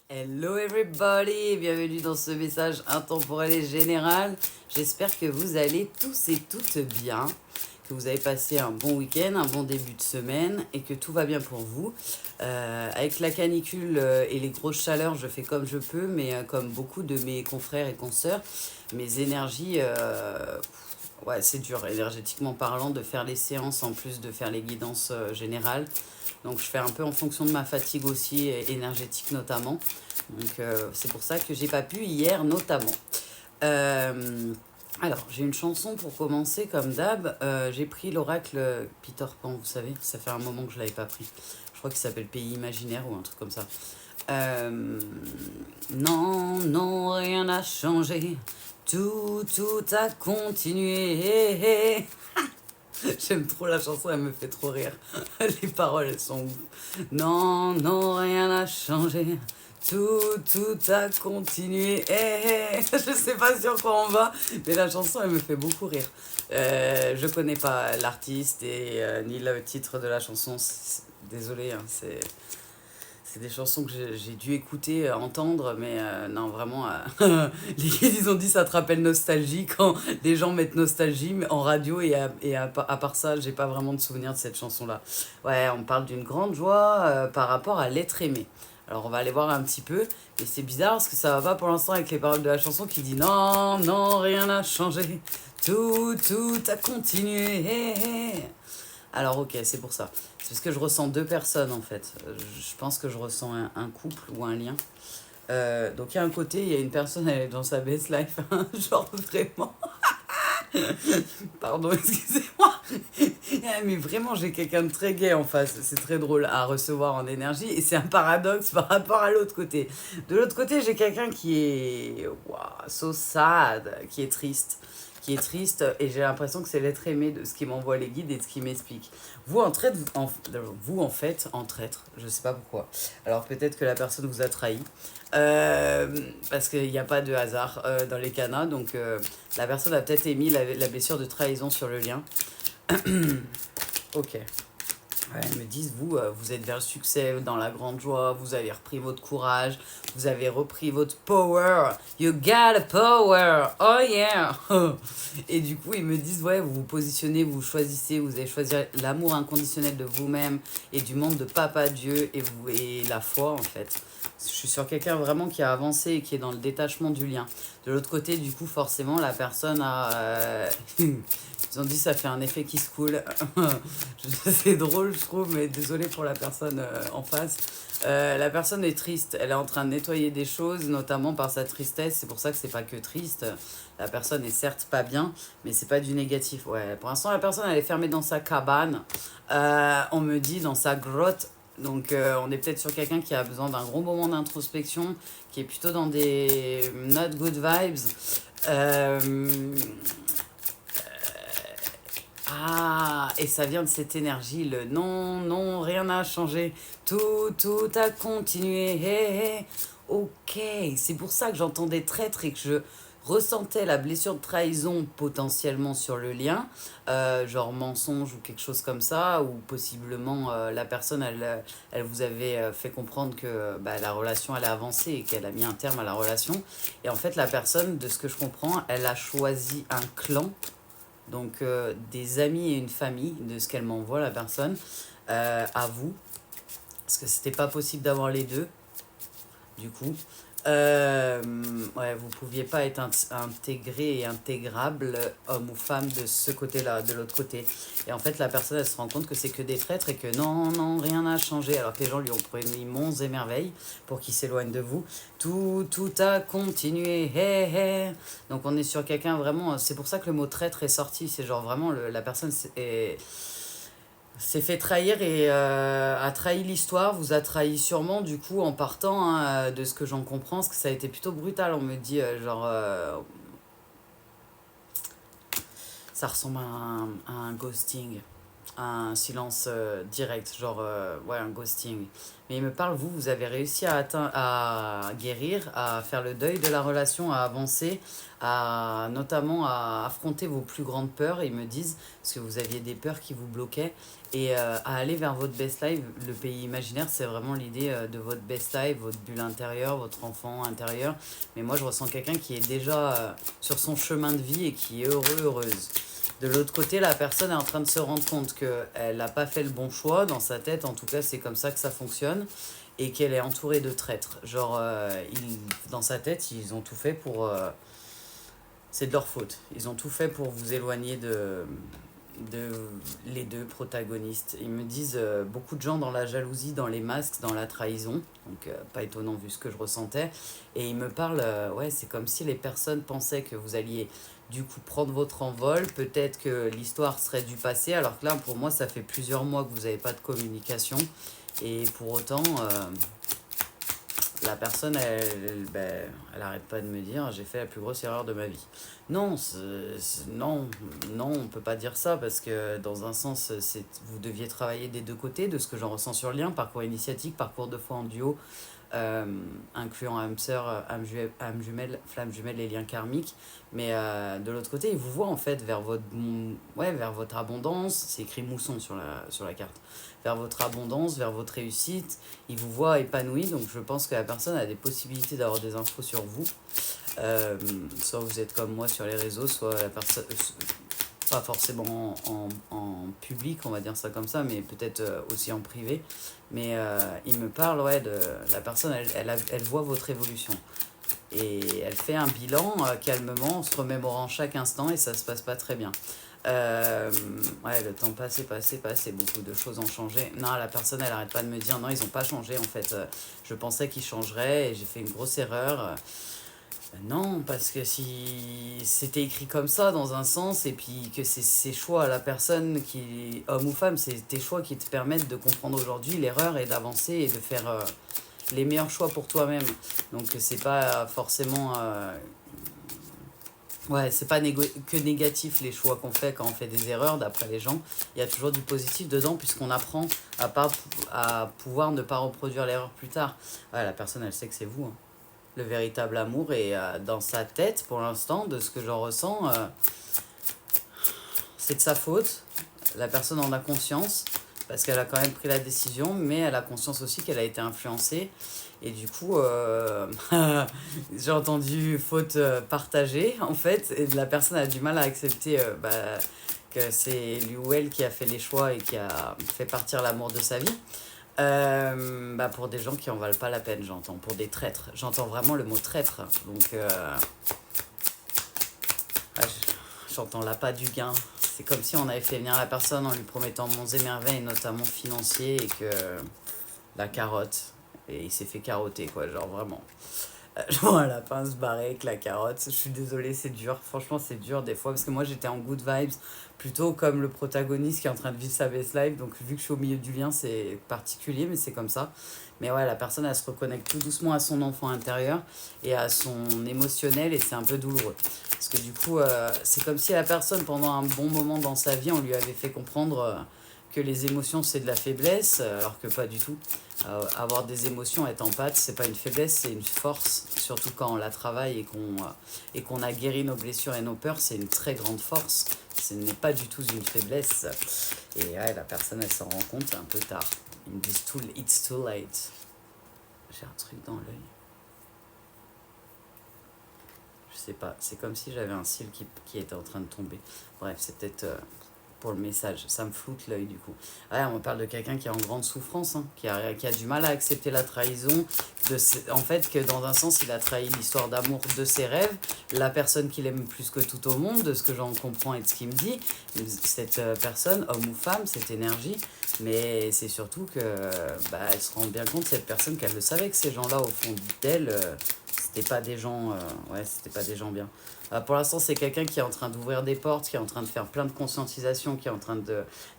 Hello everybody, bienvenue dans ce message intemporel et général. J'espère que vous allez tous et toutes bien, que vous avez passé un bon week-end, un bon début de semaine et que tout va bien pour vous. Avec la canicule et les grosses chaleurs, je fais comme je peux, mais comme beaucoup de mes confrères et consoeurs, mes énergies, ouais, c'est dur énergétiquement parlant de faire les séances en plus de faire les guidances générales. Donc je fais un peu en fonction de ma fatigue aussi, énergétique notamment. Donc c'est pour ça que j'ai pas pu hier notamment. Euh, alors j'ai une chanson pour commencer comme d'hab. J'ai pris l'oracle Peter Pan, vous savez, ça fait un moment que je l'avais pas pris. Je crois qu'il s'appelle Pays Imaginaire ou un truc comme ça. Non, non, rien n'a changé. Tout a continué. J'aime trop la chanson, elle me fait trop rire. Les paroles, elles sont ouf. Non, non, rien n'a changé. Tout a continué. Je sais pas sur quoi on va, mais la chanson, elle me fait beaucoup rire. Je connais pas l'artiste et ni le titre de la chanson. Désolée, hein, c'est des chansons que j'ai dû écouter, entendre, mais non, vraiment, ils ont dit ça te rappelle nostalgie quand les gens mettent nostalgie mais en radio et à part ça, j'ai pas vraiment de souvenir de cette chanson-là. Ouais, on parle d'une grande joie par rapport à l'être aimé. Alors on va aller voir un petit peu, et c'est bizarre parce que ça va pas pour l'instant avec les paroles de la chanson qui dit non, non, rien n'a changé, tout a continué. Alors ok, c'est pour ça. C'est parce que je ressens deux personnes en fait. Je pense que je ressens un couple ou un lien. Donc il y a un côté, il y a une personne, elle est dans sa best life, hein, genre vraiment. Pardon, excusez-moi. Mais vraiment, j'ai quelqu'un de très gai en face. C'est très drôle à recevoir en énergie. Et c'est un paradoxe par rapport à l'autre côté. De l'autre côté, j'ai quelqu'un qui est wow, so sad, qui est triste. Qui est triste, et j'ai l'impression que c'est l'être aimé de ce qui m'envoie les guides et de ce qui m'explique. Vous en fait, en traître, je sais pas pourquoi. Alors peut-être que la personne vous a trahi, parce qu'il n'y a pas de hasard dans les canas, donc la personne a peut-être émis la blessure de trahison sur le lien. Ok. Ouais, ils me disent, vous, vous êtes vers le succès, dans la grande joie, vous avez repris votre courage, vous avez repris votre power. You got a power, oh yeah. Et du coup, ils me disent, ouais, vous vous positionnez, vous choisissez, vous allez choisir l'amour inconditionnel de vous-même et du monde de Papa Dieu et la foi, en fait. Je suis sur quelqu'un vraiment qui a avancé et qui est dans le détachement du lien. De l'autre côté, du coup, forcément, la personne a... ils ont dit ça fait un effet qui se coule. C'est drôle, je trouve, mais désolé pour la personne en face. La personne est triste. Elle est en train de nettoyer des choses, notamment par sa tristesse. C'est pour ça que c'est pas que triste. La personne est certes pas bien, mais c'est pas du négatif. Ouais, pour l'instant, la personne, elle est fermée dans sa cabane. On me dit dans sa grotte. Donc on est peut-être sur quelqu'un qui a besoin d'un gros moment d'introspection, qui est plutôt dans des not good vibes. Ah, et ça vient de cette énergie, le non, non, rien n'a changé, tout a continué. Ok, c'est pour ça que j'entendais traître et que je ressentais la blessure de trahison potentiellement sur le lien, genre mensonge ou quelque chose comme ça, ou possiblement la personne, elle vous avait fait comprendre que bah, la relation allait avancer et qu'elle a mis un terme à la relation. Et en fait, la personne, de ce que je comprends, elle a choisi un clan, donc des amis et une famille, de ce qu'elle m'envoie la personne, à vous, parce que c'était pas possible d'avoir les deux, du coup. Ouais, vous pouviez pas être intégré et intégrable, homme ou femme, de ce côté-là, de l'autre côté. Et en fait, la personne, elle se rend compte que c'est que des traîtres et que non, non, rien n'a changé. Alors que les gens lui ont promis monts et merveilles pour qu'il s'éloigne de vous. Tout a continué. Hey, hey. Donc on est sur quelqu'un vraiment... C'est pour ça que le mot traître est sorti. C'est genre vraiment, la personne s'est fait trahir et a trahi l'histoire, vous a trahi sûrement du coup en partant, hein, de ce que j'en comprends, parce que ça a été plutôt brutal. On me dit genre ça ressemble à un ghosting. un silence direct, genre ouais, un ghosting. Mais il me parle, vous avez réussi à guérir, à faire le deuil de la relation, à avancer, à notamment à affronter vos plus grandes peurs, ils me disent, parce que vous aviez des peurs qui vous bloquaient, et à aller vers votre best life. Le pays imaginaire, c'est vraiment l'idée de votre best life, votre bulle intérieure, votre enfant intérieur. Mais moi, je ressens quelqu'un qui est déjà sur son chemin de vie et qui est heureux, heureuse. De l'autre côté, la personne est en train de se rendre compte qu'elle n'a pas fait le bon choix dans sa tête, en tout cas c'est comme ça que ça fonctionne, et qu'elle est entourée de traîtres. Genre, dans sa tête, ils ont tout fait pour... c'est de leur faute. Ils ont tout fait pour vous éloigner de les deux protagonistes. Ils me disent beaucoup de gens dans la jalousie, dans les masques, dans la trahison. Donc pas étonnant vu ce que je ressentais. Et ils me parlent, ouais, c'est comme si les personnes pensaient que vous alliez du coup prendre votre envol. Peut-être que l'histoire serait du passé. Alors que là, pour moi, ça fait plusieurs mois que vous n'avez pas de communication. Et pour autant, la personne, elle arrête pas de me dire, j'ai fait la plus grosse erreur de ma vie. Non, non, non, on peut pas dire ça parce que dans un sens, vous deviez travailler des deux côtés, de ce que j'en ressens sur le lien, parcours initiatique, parcours de foi en duo, euh, incluant âme sœur, âme jumelle, flamme jumelle et liens karmiques. Mais de l'autre côté, il vous voit en fait ouais, vers votre abondance, c'est écrit mousson sur la carte, vers votre abondance, vers votre réussite. Il vous voit épanoui, donc je pense que la personne a des possibilités d'avoir des infos sur vous. Soit vous êtes comme moi sur les réseaux, soit la personne, pas forcément en public, on va dire ça comme ça, mais peut-être aussi en privé. Mais il me parle, ouais, de la personne, elle voit votre évolution. Et elle fait un bilan calmement, en se remémorant chaque instant, et ça se passe pas très bien. Ouais, le temps passé, beaucoup de choses ont changé. Non, la personne, elle arrête pas de me dire, non, ils ont pas changé, en fait. Je pensais qu'ils changeraient, et j'ai fait une grosse erreur. Non, parce que si c'était écrit comme ça dans un sens, et puis que c'est ses choix, la personne qui, homme ou femme, c'est tes choix qui te permettent de comprendre aujourd'hui l'erreur et d'avancer et de faire les meilleurs choix pour toi-même. Donc c'est pas forcément... ouais, c'est pas que négatif les choix qu'on fait quand on fait des erreurs, d'après les gens. Il y a toujours du positif dedans, puisqu'on apprend à pouvoir ne pas reproduire l'erreur plus tard. Ouais, la personne, elle sait que c'est vous, hein. Le véritable amour est dans sa tête pour l'instant, de ce que j'en ressens. C'est de sa faute. La personne en a conscience parce qu'elle a quand même pris la décision, mais elle a conscience aussi qu'elle a été influencée. Et du coup, j'ai entendu faute partagée en fait. Et la personne a du mal à accepter que c'est lui ou elle qui a fait les choix et qui a fait partir l'amour de sa vie. Pour des gens qui en valent pas la peine, j'entends. Pour des traîtres. J'entends vraiment le mot traître. Donc, j'entends l'appât du gain. C'est comme si on avait fait venir la personne en lui promettant monts et merveilles, notamment financiers, et que la carotte. Et il s'est fait carotter, quoi, genre vraiment. Genre un lapin se barrer avec la carotte. Je suis désolée, c'est dur. Franchement, c'est dur des fois. Parce que moi, j'étais en good vibes. Plutôt comme le protagoniste qui est en train de vivre sa best life. Donc, vu que je suis au milieu du lien, c'est particulier, mais c'est comme ça. Mais ouais, la personne, elle se reconnecte tout doucement à son enfant intérieur et à son émotionnel. Et c'est un peu douloureux. Parce que du coup, c'est comme si la personne, pendant un bon moment dans sa vie, on lui avait fait comprendre que les émotions, c'est de la faiblesse. Alors que pas du tout. Avoir des émotions, être empathe, c'est pas une faiblesse, c'est une force. Surtout quand on la travaille et qu'on a guéri nos blessures et nos peurs, c'est une très grande force. Ce n'est pas du tout une faiblesse. Et ouais, la personne, elle s'en rend compte un peu tard. Ils me disent it's too late. J'ai un truc dans l'œil. Je sais pas, c'est comme si j'avais un cil qui était en train de tomber. Bref, c'est peut-être pour le message. Ça me floute l'œil du coup. Ouais, on parle de quelqu'un qui est en grande souffrance, hein, qui a du mal à accepter la trahison. En fait, que dans un sens, il a trahi l'histoire d'amour de ses rêves, la personne qu'il aime plus que tout au monde, de ce que j'en comprends et de ce qu'il me dit. Cette personne, homme ou femme, cette énergie. Mais c'est surtout que elle se rend bien compte, cette personne, qu'elle le savait, que ces gens-là, au fond d'elle, c'était pas des gens c'était pas des gens bien. Pour l'instant, c'est quelqu'un qui est en train d'ouvrir des portes, qui est en train de faire plein de conscientisation, qui est en train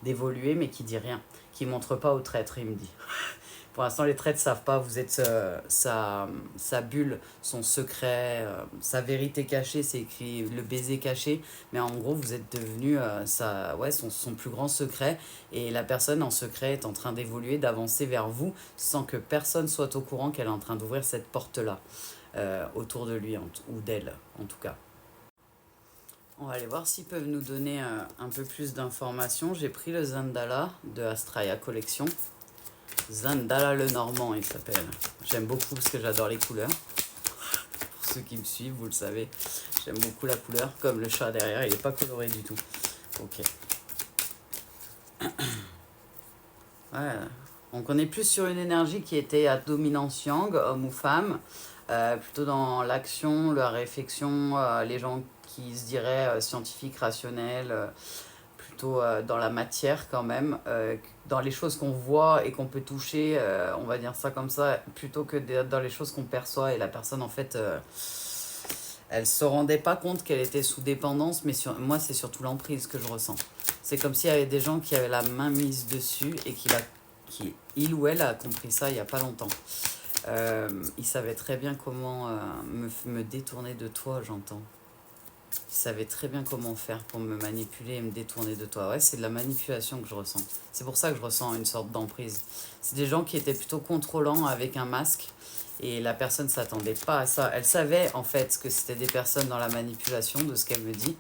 d'évoluer, mais qui dit rien, qui montre pas au traître, il me dit. Pour l'instant, les traits ne savent pas, vous êtes sa bulle, son secret, sa vérité cachée, c'est écrit le baiser caché, mais en gros, vous êtes devenu son plus grand secret, et la personne en secret est en train d'évoluer, d'avancer vers vous, sans que personne soit au courant qu'elle est en train d'ouvrir cette porte-là, autour de lui, ou d'elle, en tout cas. On va aller voir s'ils peuvent nous donner un peu plus d'informations. J'ai pris le Zandala de Astraea Collection. Zandala le Normand, il s'appelle. J'aime beaucoup parce que j'adore les couleurs. Pour ceux qui me suivent, vous le savez. J'aime beaucoup la couleur. Comme le chat derrière, il n'est pas coloré du tout. Ok. Voilà. Donc on est plus sur une énergie qui était à dominance yang, homme ou femme. Plutôt dans l'action, la réflexion, les gens qui se diraient scientifiques, rationnels, plutôt dans la matière quand même, dans les choses qu'on voit et qu'on peut toucher, on va dire ça comme ça, plutôt que dans les choses qu'on perçoit. Et la personne, en fait, elle se rendait pas compte qu'elle était sous dépendance, mais moi, c'est surtout l'emprise que je ressens. C'est comme s'il y avait des gens qui avaient la main mise dessus et il ou elle a compris ça il n'y a pas longtemps. Il savait très bien comment me détourner de toi, j'entends. Il savait très bien comment faire pour me manipuler et me détourner de toi. Ouais, c'est de la manipulation que je ressens. C'est pour ça que je ressens une sorte d'emprise. C'est des gens qui étaient plutôt contrôlants avec un masque, et la personne ne s'attendait pas à ça. Elle savait en fait que c'était des personnes dans la manipulation, de ce qu'elle me dit.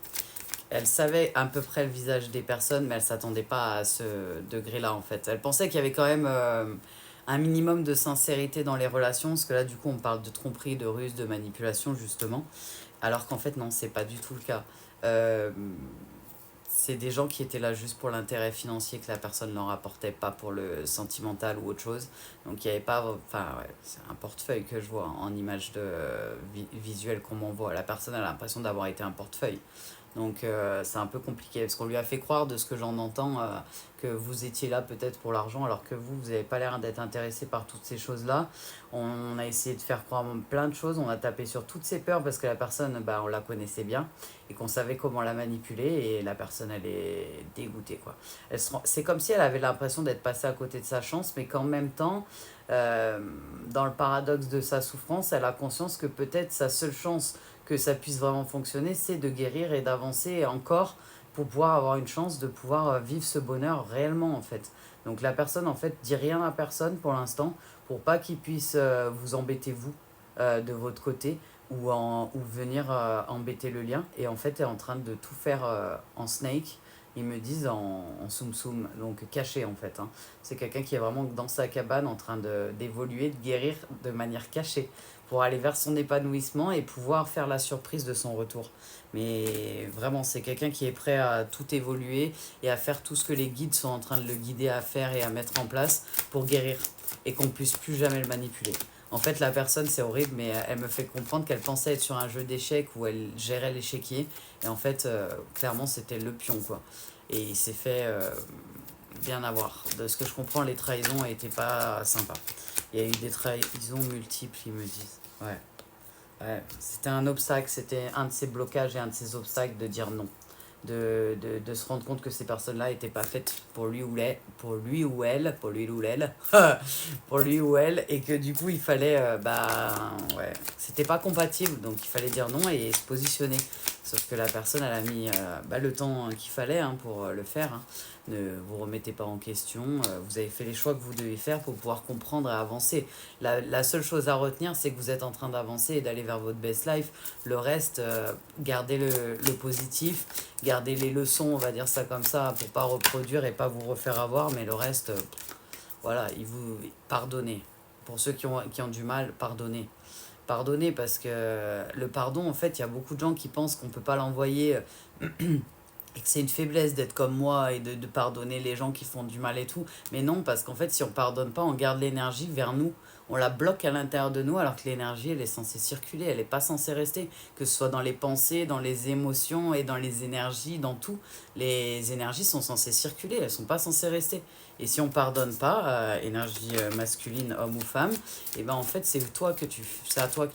Elle savait à peu près le visage des personnes, mais elle ne s'attendait pas à ce degré-là en fait. Elle pensait qu'il y avait quand même un minimum de sincérité dans les relations, parce que là du coup on parle de tromperie, de ruse, de manipulation justement. Alors qu'en fait, non, c'est pas du tout le cas. Euh, c'est des gens qui étaient là juste pour l'intérêt financier que la personne leur apportait, pas pour le sentimental ou autre chose. Donc il n'y avait pas... Enfin, ouais, c'est un portefeuille que je vois en image visuelle qu'on m'envoie. La personne a l'impression d'avoir été un portefeuille. Donc c'est un peu compliqué, parce qu'on lui a fait croire, de ce que j'en entends, que vous étiez là peut-être pour l'argent, alors que vous n'avez pas l'air d'être intéressé par toutes ces choses-là. On a essayé de faire croire plein de choses, on a tapé sur toutes ces peurs, parce que la personne, bah, on la connaissait bien, et qu'on savait comment la manipuler, et la personne, elle est dégoûtée, quoi. C'est comme si elle avait l'impression d'être passée à côté de sa chance, mais qu'en même temps, dans le paradoxe de sa souffrance, elle a conscience que peut-être sa seule chance que ça puisse vraiment fonctionner, c'est de guérir et d'avancer encore, pour pouvoir avoir une chance de pouvoir vivre ce bonheur réellement en fait. Donc la personne en fait dit rien à personne pour l'instant, pour pas qu'il puisse vous embêter vous, de votre côté, ou venir embêter le lien. Et en fait elle est en train de tout faire en snake. Ils me disent en soum soum, donc caché en fait, hein. C'est quelqu'un qui est vraiment dans sa cabane en train d'évoluer, de guérir de manière cachée, pour aller vers son épanouissement et pouvoir faire la surprise de son retour. Mais vraiment, c'est quelqu'un qui est prêt à tout évoluer et à faire tout ce que les guides sont en train de le guider à faire et à mettre en place pour guérir, et qu'on puisse plus jamais le manipuler. En fait, la personne, c'est horrible, mais elle me fait comprendre qu'elle pensait être sur un jeu d'échecs où elle gérait l'échiquier. Et en fait, clairement, c'était le pion, quoi. Et il s'est fait bien avoir. De ce que je comprends, les trahisons n'étaient pas sympas. Il y a eu des trahisons multiples, ils me disent. Ouais. Ouais. C'était un obstacle, c'était un de ces blocages et un de ces obstacles de dire non. De se rendre compte que ces personnes-là n'étaient pas faites pour lui ou elle, pour lui ou elle, et que du coup il fallait, ouais, c'était pas compatible, donc il fallait dire non et se positionner. Sauf que la personne, elle a mis le temps qu'il fallait, hein, pour le faire, hein. Ne vous remettez pas en question, vous avez fait les choix que vous devez faire pour pouvoir comprendre et avancer. La seule chose à retenir, c'est que vous êtes en train d'avancer et d'aller vers votre best life. Le reste, gardez le positif, gardez les leçons, on va dire ça comme ça, pour pas reproduire et pas vous refaire avoir, mais le reste, voilà, pardonnez. Pour ceux qui ont du mal, pardonnez. Pardonnez, parce que le pardon, en fait, il y a beaucoup de gens qui pensent qu'on peut pas l'envoyer et que c'est une faiblesse d'être comme moi et de pardonner les gens qui font du mal et tout. Mais non, parce qu'en fait, si on pardonne pas, on garde l'énergie vers nous. On la bloque à l'intérieur de nous, alors que l'énergie, elle est censée circuler, elle n'est pas censée rester. Que ce soit dans les pensées, dans les émotions et dans les énergies, dans tout. Les énergies sont censées circuler, elles sont pas censées rester. Et si on pardonne pas, énergie masculine, homme ou femme, et ben en fait, c'est à toi que tu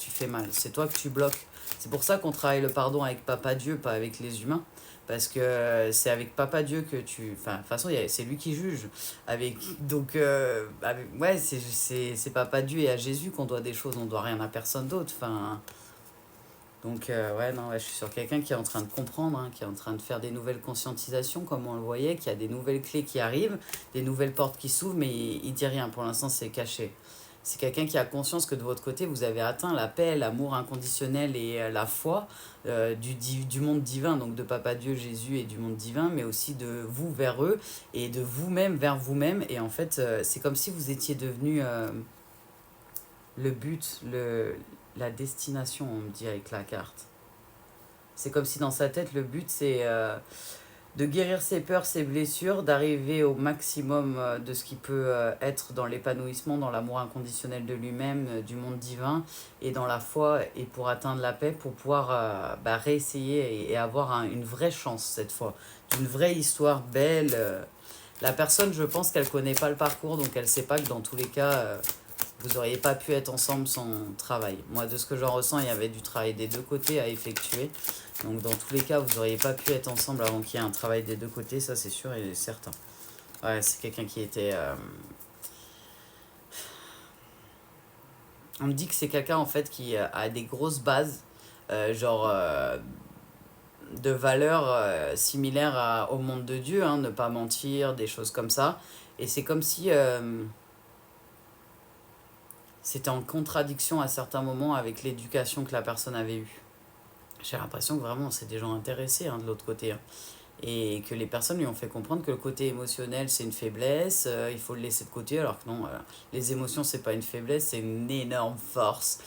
fais mal, c'est toi que tu bloques. C'est pour ça qu'on travaille le pardon avec Papa Dieu, pas avec les humains. parce que c'est avec Papa Dieu que tu... Enfin, de toute façon, c'est lui qui juge. Donc, ouais, c'est Papa Dieu et à Jésus qu'on doit des choses, on doit rien à personne d'autre. Enfin, donc, ouais, non, ouais, je suis sur quelqu'un qui est en train de comprendre, hein, qui est en train de faire des nouvelles conscientisations, comme on le voyait, qu'il y a des nouvelles clés qui arrivent, des nouvelles portes qui s'ouvrent, mais il dit rien. Pour l'instant, c'est caché. C'est quelqu'un qui a conscience que de votre côté, vous avez atteint la paix, l'amour inconditionnel et la foi du monde divin, donc de Papa Dieu, Jésus et du monde divin, mais aussi de vous vers eux et de vous-même vers vous-même. Et en fait, c'est comme si vous étiez devenu le but, la destination, on me dit avec la carte. C'est comme si dans sa tête, le but, c'est de guérir ses peurs, ses blessures, d'arriver au maximum de ce qui peut être dans l'épanouissement, dans l'amour inconditionnel de lui-même, du monde divin, et dans la foi, et pour atteindre la paix, pour pouvoir réessayer et avoir une vraie chance cette fois, d'une vraie histoire belle. La personne, je pense qu'elle connaît pas le parcours, donc elle sait pas que dans tous les cas, vous n'auriez pas pu être ensemble sans travail. Moi, de ce que j'en ressens, il y avait du travail des deux côtés à effectuer. Donc, dans tous les cas, vous n'auriez pas pu être ensemble avant qu'il y ait un travail des deux côtés, ça c'est sûr et certain. Ouais, c'est quelqu'un qui était... On me dit que c'est quelqu'un, en fait, qui a des grosses bases, de valeurs similaires au monde de Dieu, hein, ne pas mentir, des choses comme ça. Et c'est comme si... c'était en contradiction à certains moments avec l'éducation que la personne avait eue. J'ai l'impression que vraiment c'est des gens intéressés, hein, de l'autre côté, hein. Et que les personnes lui ont fait comprendre que le côté émotionnel c'est une faiblesse, il faut le laisser de côté, alors que non, les émotions c'est pas une faiblesse, c'est une énorme force.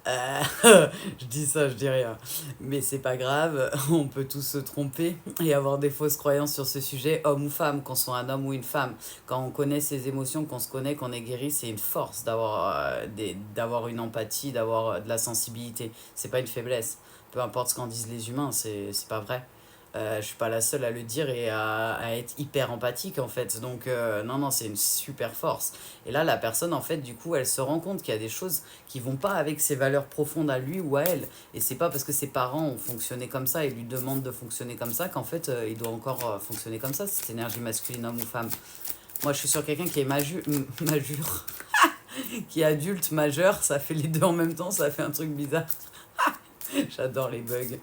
Je dis ça, je dis rien. Mais c'est pas grave, on peut tous se tromper et avoir des fausses croyances sur ce sujet, homme ou femme, qu'on soit un homme ou une femme. Quand on connaît ses émotions, qu'on se connaît, qu'on est guéri, c'est une force d'avoir une empathie, d'avoir de la sensibilité. C'est pas une faiblesse. Peu importe ce qu'en disent les humains, c'est pas vrai. Je suis pas la seule à le dire et à être hyper empathique en fait. Donc non, c'est une super force. Et là, la personne en fait, du coup, elle se rend compte qu'il y a des choses qui vont pas avec ses valeurs profondes à lui ou à elle. Et c'est pas parce que ses parents ont fonctionné comme ça et lui demandent de fonctionner comme ça qu'en fait, il doit encore fonctionner comme ça, cette énergie masculine, homme ou femme. Moi, je suis sur quelqu'un qui est majeur, qui est adulte, majeur, ça fait les deux en même temps, ça fait un truc bizarre. J'adore les bugs.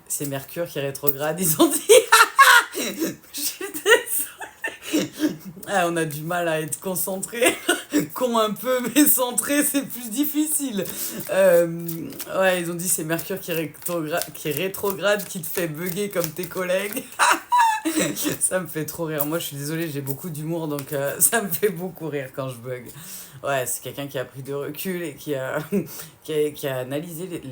C'est Mercure qui est rétrograde, ils ont dit. Je suis désolée. Ah, on a du mal à être concentré. Con un peu, mais centré, c'est plus difficile. Ouais, ils ont dit c'est Mercure qui est rétrograde, qui te fait bugger comme tes collègues. Ça me fait trop rire. Moi, je suis désolée, j'ai beaucoup d'humour, donc ça me fait beaucoup rire quand je bug. Ouais, c'est quelqu'un qui a pris de recul et qui a analysé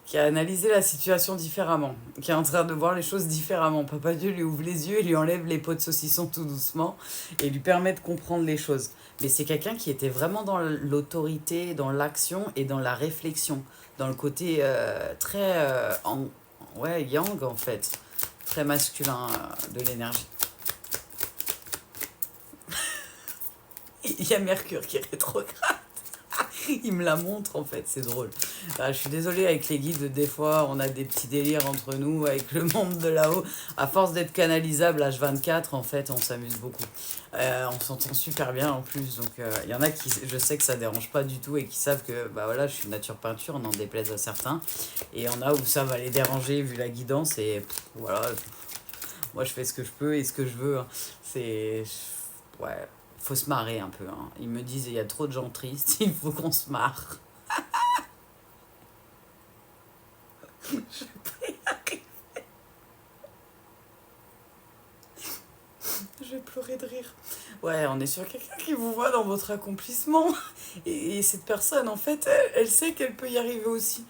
qui a analysé la situation différemment, qui est en train de voir les choses différemment. Papa Dieu lui ouvre les yeux et lui enlève les pots de saucisson tout doucement et lui permet de comprendre les choses. Mais c'est quelqu'un qui était vraiment dans l'autorité, dans l'action et dans la réflexion, dans le côté très ouais, yang en fait, très masculin de l'énergie. Il y a Mercure qui est rétrograde. Il me la montre en fait, c'est drôle. Je suis désolée avec les guides, des fois on a des petits délires entre nous avec le monde de là-haut. À force d'être canalisable H24, en fait, on s'amuse beaucoup. On s'entend super bien en plus, donc il y en a qui, je sais que ça dérange pas du tout et qui savent que bah voilà, je suis nature peinture, on en déplaise à certains. Et il y en a où ça va les déranger vu la guidance et voilà. Moi je fais ce que je peux et ce que je veux, hein. C'est... Ouais, faut se marrer un peu, hein. Ils me disent il y a trop de gens tristes, il faut qu'on se marre. Je vais y arriver. Je vais pleurer de rire. Ouais, on est sur quelqu'un qui vous voit dans votre accomplissement. Et cette personne, en fait, elle sait qu'elle peut y arriver aussi.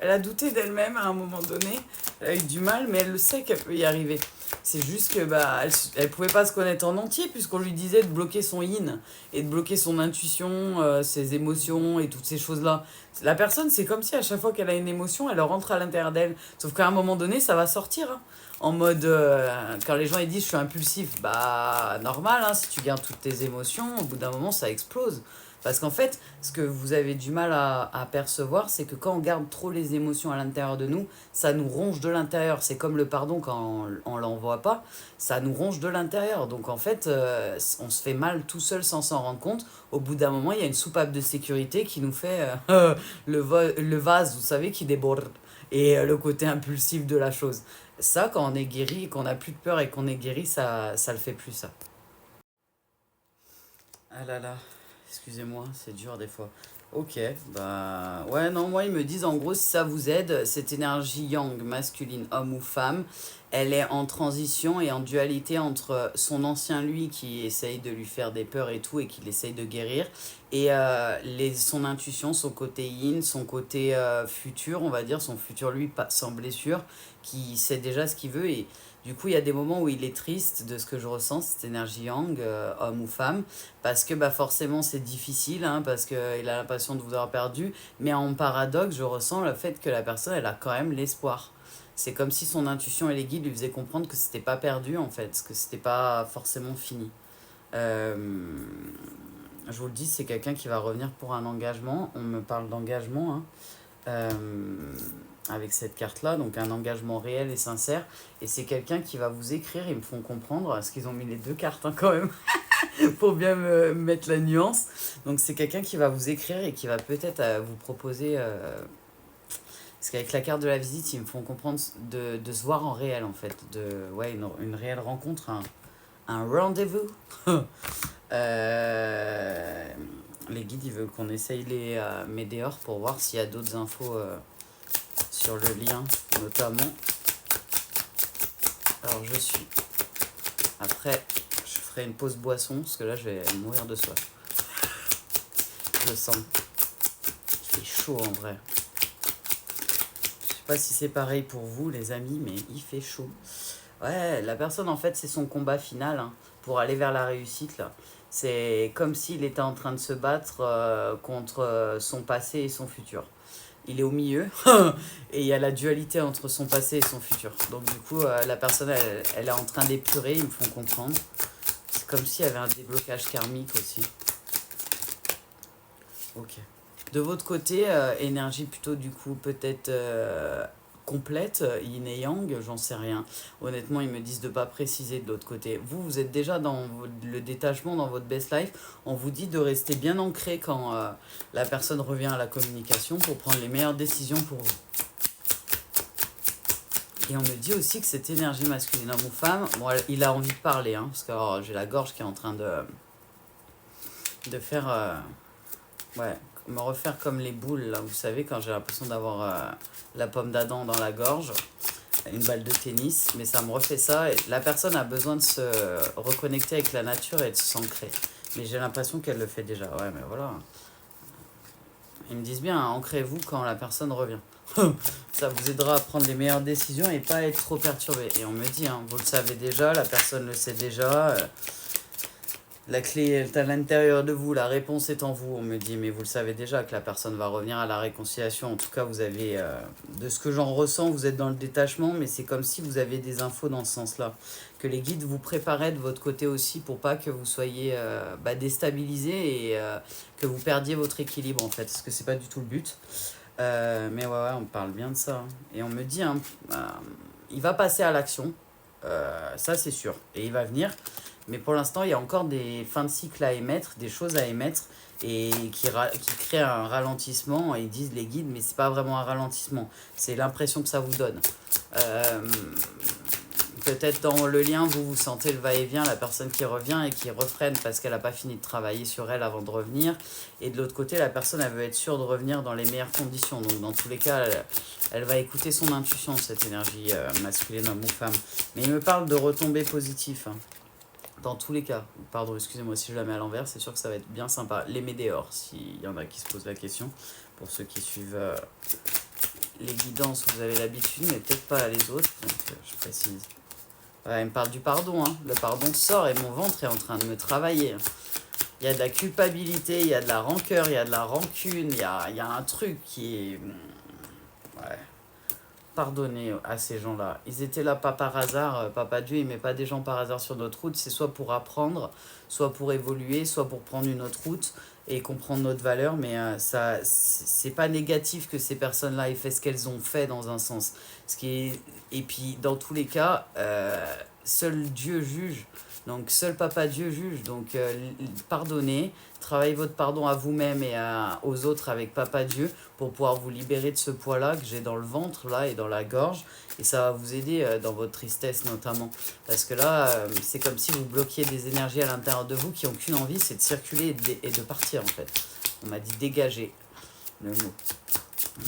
Elle a douté d'elle-même à un moment donné. Elle a eu du mal, mais elle le sait qu'elle peut y arriver. C'est juste que bah elle pouvait pas se connaître en entier puisqu'on lui disait de bloquer son yin et de bloquer son intuition, ses émotions et toutes ces choses-là. La personne, c'est comme si à chaque fois qu'elle a une émotion, elle rentre à l'intérieur d'elle. Sauf qu'à un moment donné, ça va sortir, hein. En mode, quand les gens ils disent je suis impulsif, bah normal, hein, si tu gardes toutes tes émotions, au bout d'un moment ça explose. Parce qu'en fait, ce que vous avez du mal à percevoir, c'est que quand on garde trop les émotions à l'intérieur de nous, ça nous ronge de l'intérieur. C'est comme le pardon quand on l'envoie pas, ça nous ronge de l'intérieur. Donc en fait, on se fait mal tout seul sans s'en rendre compte. Au bout d'un moment, il y a une soupape de sécurité qui nous fait le vase, vous savez, qui déborde. Et le côté impulsif de la chose. Ça, quand on est guéri, qu'on n'a plus de peur et qu'on est guéri, ça le fait plus, ça. Ah là là, excusez-moi, c'est dur des fois. Ok, bah ouais, non, moi ils me disent en gros si ça vous aide, cette énergie yang, masculine, homme ou femme, elle est en transition et en dualité entre son ancien lui qui essaye de lui faire des peurs et tout et qui essaye de guérir, et son intuition, son côté yin, son côté futur, on va dire, son futur lui sans blessure, qui sait déjà ce qu'il veut. Et du coup il y a des moments où il est triste de ce que je ressens, cette énergie yang, homme ou femme, parce que bah, forcément c'est difficile, hein, parce qu'il a l'impression de vous avoir perdu, mais en paradoxe, je ressens le fait que la personne, elle a quand même l'espoir. C'est comme si son intuition et les guides lui faisaient comprendre que c'était pas perdu en fait, que c'était pas forcément fini. Euh, je vous le dis, c'est quelqu'un qui va revenir pour un engagement. On me parle d'engagement, hein, euh, avec cette carte-là, donc un engagement réel et sincère. Et c'est quelqu'un qui va vous écrire, ils me font comprendre, parce qu'ils ont mis les deux cartes, hein, quand même, pour bien me mettre la nuance. Donc c'est quelqu'un qui va vous écrire et qui va peut-être vous proposer... parce qu'avec la carte de la visite, ils me font comprendre de se voir en réel, en fait. Ouais, une réelle rencontre, un rendez-vous. Euh, les guides, ils veulent qu'on essaye les météores pour voir s'il y a d'autres infos sur le lien, notamment. Alors, je suis. Après, je ferai une pause boisson, parce que là, je vais mourir de soif. Je le sens. Il fait chaud, en vrai. Je sais pas si c'est pareil pour vous, les amis, mais il fait chaud. Ouais, la personne, en fait, c'est son combat final, hein, pour aller vers la réussite, là. C'est comme s'il était en train de se battre contre son passé et son futur. Il est au milieu et il y a la dualité entre son passé et son futur. Donc du coup, la personne, elle est en train d'épurer, ils me font comprendre. C'est comme s'il y avait un déblocage karmique aussi. Ok. De votre côté, énergie plutôt du coup peut-être complète, yin et yang, j'en sais rien. Honnêtement, ils me disent de ne pas préciser de l'autre côté. Vous, vous êtes déjà dans le détachement, dans votre best life. On vous dit de rester bien ancré quand la personne revient à la communication pour prendre les meilleures décisions pour vous. Et on me dit aussi que cette énergie masculine, homme ou femme, bon, il a envie de parler, hein, parce que alors, j'ai la gorge qui est en train de faire... ouais, me refaire comme les boules, là, vous savez, quand j'ai l'impression d'avoir la pomme d'Adam dans la gorge, une balle de tennis, mais ça me refait ça. Et la personne a besoin de se reconnecter avec la nature et de s'ancrer. Mais j'ai l'impression qu'elle le fait déjà. Ouais, mais voilà. Ils me disent bien, hein, ancrez-vous quand la personne revient. Ça vous aidera à prendre les meilleures décisions et pas être trop perturbé. Et on me dit, hein, vous le savez déjà, la personne le sait déjà. La clé est à l'intérieur de vous, la réponse est en vous. On me dit, mais vous le savez déjà que la personne va revenir à la réconciliation. En tout cas, vous avez, de ce que j'en ressens, vous êtes dans le détachement, mais c'est comme si vous avez des infos dans ce sens-là. Que les guides vous préparaient de votre côté aussi pour pas que vous soyez déstabilisés et que vous perdiez votre équilibre, en fait. Parce que c'est pas du tout le but. Mais ouais, on parle bien de ça, hein. Et on me dit, hein, il va passer à l'action. Ça, c'est sûr. Et il va venir. Mais pour l'instant, il y a encore des fins de cycle à émettre, des choses à émettre, et qui créent un ralentissement. Et ils disent les guides, mais c'est pas vraiment un ralentissement, c'est l'impression que ça vous donne. Peut-être dans le lien, vous sentez le va-et-vient, la personne qui revient et qui refreine parce qu'elle n'a pas fini de travailler sur elle avant de revenir. Et de l'autre côté, la personne, elle veut être sûre de revenir dans les meilleures conditions. Donc dans tous les cas, elle va écouter son intuition, cette énergie masculine, homme ou femme. Mais il me parle de retombées positives, hein. Dans tous les cas, pardon, excusez-moi si je la mets à l'envers, c'est sûr que ça va être bien sympa. Les météores, s'il y en a qui se posent la question, pour ceux qui suivent les guidances, vous avez l'habitude, mais peut-être pas les autres, donc je précise. Ouais, il me parle du pardon, hein. Le pardon sort et mon ventre est en train de me travailler. Il y a de la culpabilité, il y a de la rancœur, il y a de la rancune, il y a un truc qui est... Ouais. pardonner à ces gens-là. Ils étaient là pas par hasard. Papa Dieu, il met pas des gens par hasard sur notre route. C'est soit pour apprendre, soit pour évoluer, soit pour prendre une autre route et comprendre notre valeur. Mais ça, c'est pas négatif que ces personnes-là aient fait ce qu'elles ont fait dans un sens. Ce qui est... Et puis, dans tous les cas, seul Dieu juge. Donc, seul Papa Dieu juge. Donc, pardonnez. Travaillez votre pardon à vous-même et aux autres avec Papa Dieu pour pouvoir vous libérer de ce poids-là que j'ai dans le ventre là et dans la gorge. Et ça va vous aider dans votre tristesse notamment. Parce que là, c'est comme si vous bloquiez des énergies à l'intérieur de vous qui n'ont qu'une envie, c'est de circuler et de partir en fait. On m'a dit dégager le mot.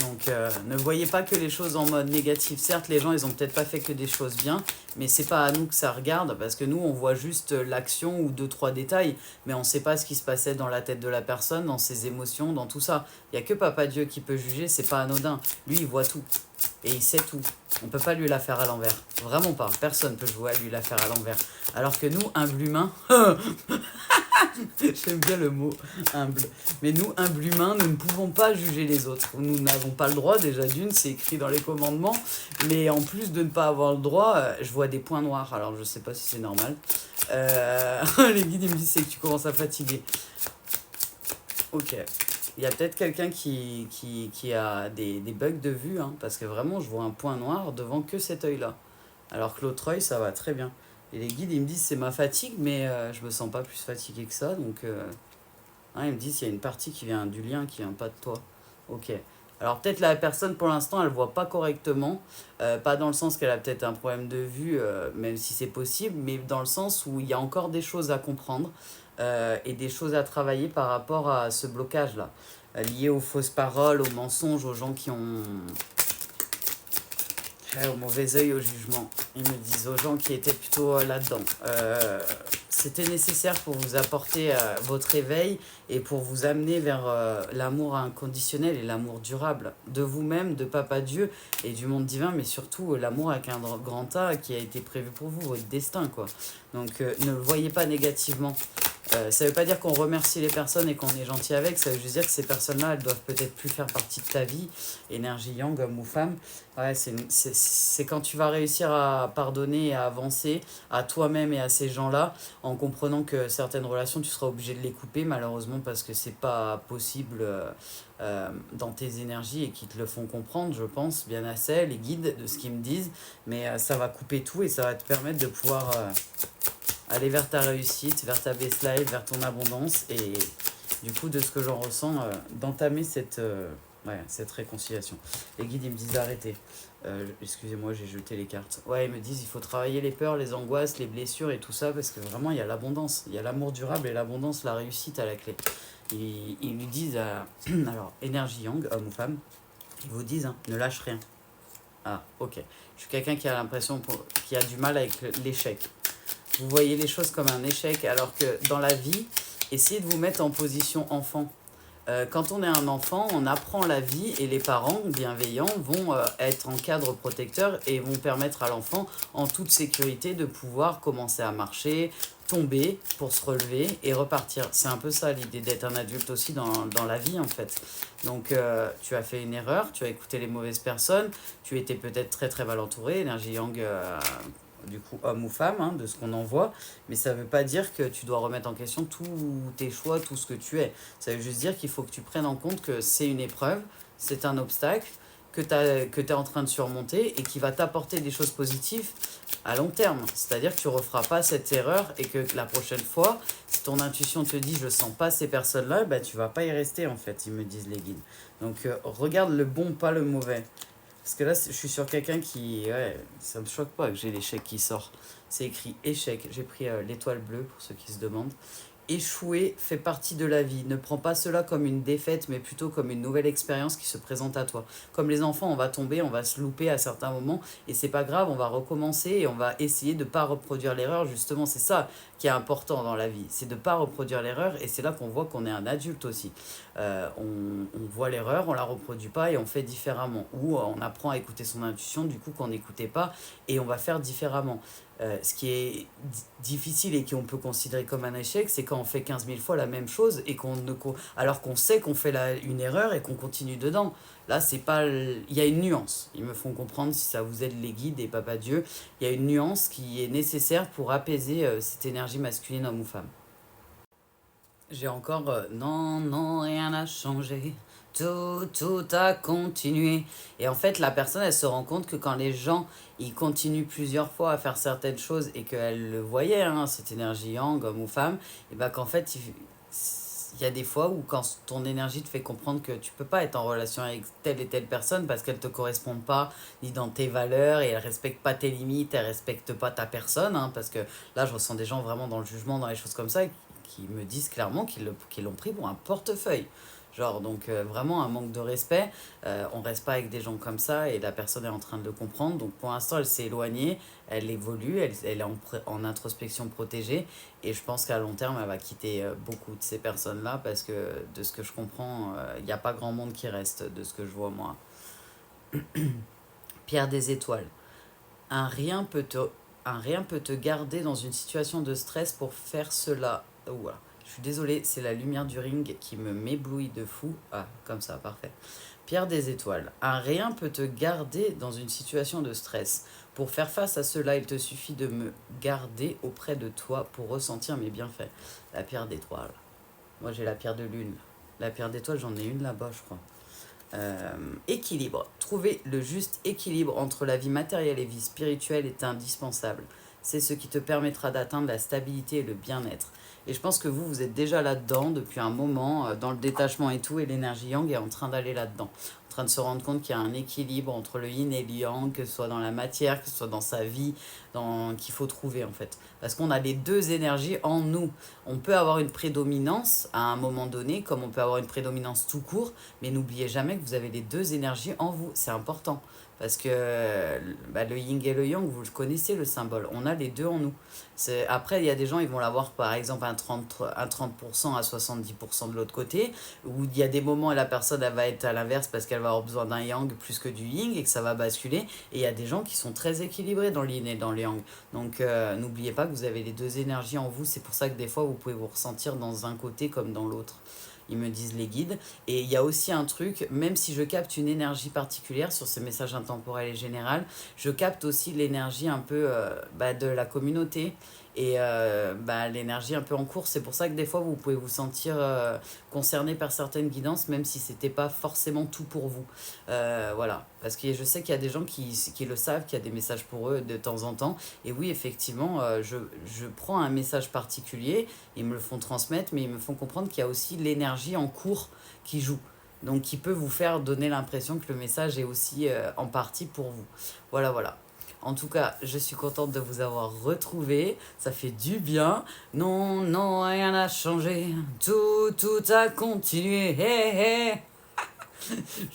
Donc, ne voyez pas que les choses en mode négatif. Certes, les gens, ils ont peut-être pas fait que des choses bien, mais c'est pas à nous que ça regarde, parce que nous, on voit juste l'action ou deux, trois détails, mais on sait pas ce qui se passait dans la tête de la personne, dans ses émotions, dans tout ça. Il y a que Papa Dieu qui peut juger, c'est pas anodin. Lui, il voit tout. Et il sait tout. On peut pas lui la faire à l'envers. Vraiment pas. Personne peut jouer à lui la faire à l'envers. Alors que nous, humbles humains... J'aime bien le mot humble. Mais nous, humbles humains, nous ne pouvons pas juger les autres. Nous n'avons pas le droit, déjà d'une, c'est écrit dans les commandements. Mais en plus de ne pas avoir le droit, je vois des points noirs. Alors je sais pas si c'est normal. Les guides, ils me disent c'est que tu commences à fatiguer. Ok. Il y a peut-être quelqu'un qui a des bugs de vue, hein, parce que vraiment, je vois un point noir devant que cet œil-là. Alors que l'autre œil, ça va très bien. Et les guides, ils me disent c'est ma fatigue, mais je me sens pas plus fatigué que ça. Donc, hein, ils me disent il y a une partie qui vient du lien, qui vient pas de toi. Ok. Alors peut-être la personne, pour l'instant, elle voit pas correctement. Pas dans le sens qu'elle a peut-être un problème de vue, même si c'est possible, mais dans le sens où il y a encore des choses à comprendre et des choses à travailler par rapport à ce blocage-là. Lié aux fausses paroles, aux mensonges, aux gens qui ont... au mauvais œil, au jugement. Ils me disent aux gens qui étaient plutôt là-dedans. C'était nécessaire pour vous apporter votre éveil et pour vous amener vers l'amour inconditionnel et l'amour durable de vous-même, de Papa Dieu et du monde divin, mais surtout l'amour avec un grand A qui a été prévu pour vous, votre destin, quoi. Donc ne le voyez pas négativement. Ça veut pas dire qu'on remercie les personnes et qu'on est gentil avec, ça veut juste dire que ces personnes-là, elles doivent peut-être plus faire partie de ta vie, énergie yang, homme ou femme. Ouais, c'est quand tu vas réussir à pardonner et à avancer à toi-même et à ces gens-là, en comprenant que certaines relations, tu seras obligé de les couper, malheureusement, parce que c'est pas possible dans tes énergies et qui te le font comprendre, je pense, bien assez, les guides, de ce qu'ils me disent. Mais ça va couper tout et ça va te permettre de pouvoir... aller vers ta réussite, vers ta best life, vers ton abondance et du coup de ce que j'en ressens, d'entamer cette réconciliation. Les guides ils me disent d'arrêter. Excusez-moi, j'ai jeté les cartes. Ouais, ils me disent il faut travailler les peurs, les angoisses, les blessures et tout ça parce que vraiment il y a l'abondance, il y a l'amour durable et l'abondance, la réussite à la clé. Ils nous disent, alors énergie yang, homme ou femme, ils vous disent ne lâche rien. Ah ok, je suis quelqu'un qui a l'impression qui a du mal avec l'échec. Vous voyez les choses comme un échec, alors que dans la vie, essayez de vous mettre en position enfant. Quand on est un enfant, on apprend la vie et les parents bienveillants vont être en cadre protecteur et vont permettre à l'enfant, en toute sécurité, de pouvoir commencer à marcher, tomber pour se relever et repartir. C'est un peu ça l'idée d'être un adulte aussi dans la vie en fait. Donc tu as fait une erreur, tu as écouté les mauvaises personnes, tu étais peut-être très très mal entouré, énergie yang... du coup homme ou femme, hein, de ce qu'on en voit, mais ça veut pas dire que tu dois remettre en question tous tes choix, tout ce que tu es. Ça veut juste dire qu'il faut que tu prennes en compte que c'est une épreuve, c'est un obstacle que tu es en train de surmonter et qui va t'apporter des choses positives à long terme. C'est-à-dire que tu referas pas cette erreur et que la prochaine fois, si ton intuition te dit je sens pas ces personnes-là, bah, tu vas pas y rester en fait, ils me disent les guides. Donc regarde le bon, pas le mauvais. Parce que là, je suis sur quelqu'un qui... Ouais, ça me choque pas que j'ai l'échec qui sort. C'est écrit échec. J'ai pris l'étoile bleue pour ceux qui se demandent. Échouer fait partie de la vie. Ne prends pas cela comme une défaite, mais plutôt comme une nouvelle expérience qui se présente à toi. Comme les enfants, on va tomber, on va se louper à certains moments, et c'est pas grave, on va recommencer et on va essayer de ne pas reproduire l'erreur. Justement, c'est ça qui est important dans la vie. C'est de ne pas reproduire l'erreur et c'est là qu'on voit qu'on est un adulte aussi. On voit l'erreur, on la reproduit pas et on fait différemment. Ou on apprend à écouter son intuition du coup qu'on n'écoutait pas et on va faire différemment. Ce qui est difficile et qu'on peut considérer comme un échec, c'est quand on fait 15 000 fois la même chose et alors qu'on sait qu'on fait une erreur et qu'on continue dedans. Là, c'est pas. Il y a une nuance. Ils me font comprendre, si ça vous aide les guides et Papa Dieu, il y a une nuance qui est nécessaire pour apaiser cette énergie masculine homme ou femme. J'ai encore non, non, rien n'a changé. Tout a continué. Et en fait, la personne, elle se rend compte que quand les gens, ils continuent plusieurs fois à faire certaines choses et qu'elle le voyait, hein, cette énergie yang, homme ou femme, et ben qu'en fait, il y a des fois où quand ton énergie te fait comprendre que tu peux pas être en relation avec telle et telle personne parce qu'elle te correspond pas ni dans tes valeurs et elle respecte pas tes limites, elle respecte pas ta personne, hein, parce que là, je ressens des gens vraiment dans le jugement, dans les choses comme ça, qui me disent clairement qu'ils l'ont pris pour un portefeuille. Genre, donc vraiment un manque de respect. On reste pas avec des gens comme ça et la personne est en train de le comprendre. Donc pour l'instant, elle s'est éloignée, elle évolue, elle est en introspection protégée. Et je pense qu'à long terme, elle va quitter beaucoup de ces personnes-là parce que de ce que je comprends, il n'y a pas grand monde qui reste de ce que je vois moi. Pierre des étoiles. Un rien peut te, un rien peut te garder dans une situation de stress pour faire cela. Ouah. Je suis désolée, c'est la lumière du ring qui me m'éblouit de fou. Ah, comme ça, parfait. Pierre des étoiles. Un rien peut te garder dans une situation de stress. Pour faire face à cela, il te suffit de me garder auprès de toi pour ressentir mes bienfaits. La pierre d'étoile. Moi, j'ai la pierre de lune. La pierre d'étoile, j'en ai une là-bas, je crois. Équilibre. Trouver le juste équilibre entre la vie matérielle et vie spirituelle est indispensable. C'est ce qui te permettra d'atteindre la stabilité et le bien-être. Et je pense que vous êtes déjà là-dedans depuis un moment, dans le détachement et tout, et l'énergie yang est en train d'aller là-dedans. En train de se rendre compte qu'il y a un équilibre entre le yin et le yang, que ce soit dans la matière, que ce soit dans sa vie, qu'il faut trouver en fait. Parce qu'on a les deux énergies en nous. On peut avoir une prédominance à un moment donné, comme on peut avoir une prédominance tout court, mais n'oubliez jamais que vous avez les deux énergies en vous. C'est important. Parce que le yin et le yang, vous le connaissez le symbole. On a les deux en nous. Après, il y a des gens, ils vont l'avoir par exemple un 30% à 70% de l'autre côté. Où il y a des moments où la personne elle va être à l'inverse parce qu'elle va avoir besoin d'un yang plus que du yin et que ça va basculer. Et il y a des gens qui sont très équilibrés dans le yin et dans le yang. Donc n'oubliez pas que vous avez les deux énergies en vous. C'est pour ça que des fois, vous pouvez vous ressentir dans un côté comme dans l'autre. Ils me disent les guides. Et il y a aussi un truc, même si je capte une énergie particulière sur ces messages intemporels et général, je capte aussi l'énergie un peu de la communauté et l'énergie un peu en cours. C'est pour ça que des fois, vous pouvez vous sentir concerné par certaines guidances, même si c'était pas forcément tout pour vous. Voilà. Parce que je sais qu'il y a des gens qui le savent, qu'il y a des messages pour eux de temps en temps. Et oui, effectivement, je prends un message particulier, ils me le font transmettre, mais ils me font comprendre qu'il y a aussi l'énergie en cours qui joue. Donc, qui peut vous faire donner l'impression que le message est aussi en partie pour vous. Voilà, voilà. En tout cas, je suis contente de vous avoir retrouvé. Ça fait du bien. Non, non, rien n'a changé. Tout a continué. Hey, hey.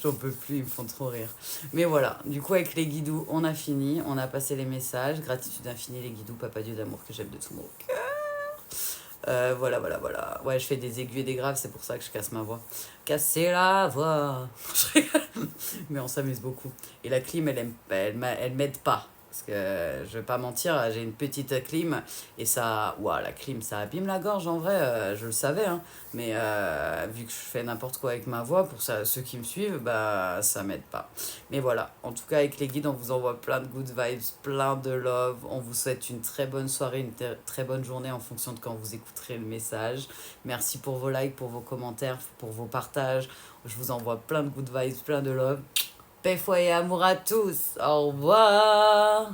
J'en peux plus, ils me font trop rire. Mais voilà, du coup, avec les guidous, on a fini. On a passé les messages. Gratitude infinie, les guidous, papa Dieu d'amour que j'aime de tout mon cœur. Voilà, voilà, voilà. Ouais, je fais des aigus et des graves, c'est pour ça que je casse ma voix. Casser la voix. Mais on s'amuse beaucoup. Et la clim, elle m'aide pas. Parce que je vais pas mentir, j'ai une petite clim et ça. Ouah, la clim, ça abîme la gorge en vrai, je le savais, hein. Mais vu que je fais n'importe quoi avec ma voix, pour ça, ceux qui me suivent, bah ça m'aide pas. Mais voilà, en tout cas, avec les guides, on vous envoie plein de good vibes, plein de love. On vous souhaite une très bonne soirée, très bonne journée en fonction de quand vous écouterez le message. Merci pour vos likes, pour vos commentaires, pour vos partages. Je vous envoie plein de good vibes, plein de love. Paix, foi et amour à tous. Au revoir.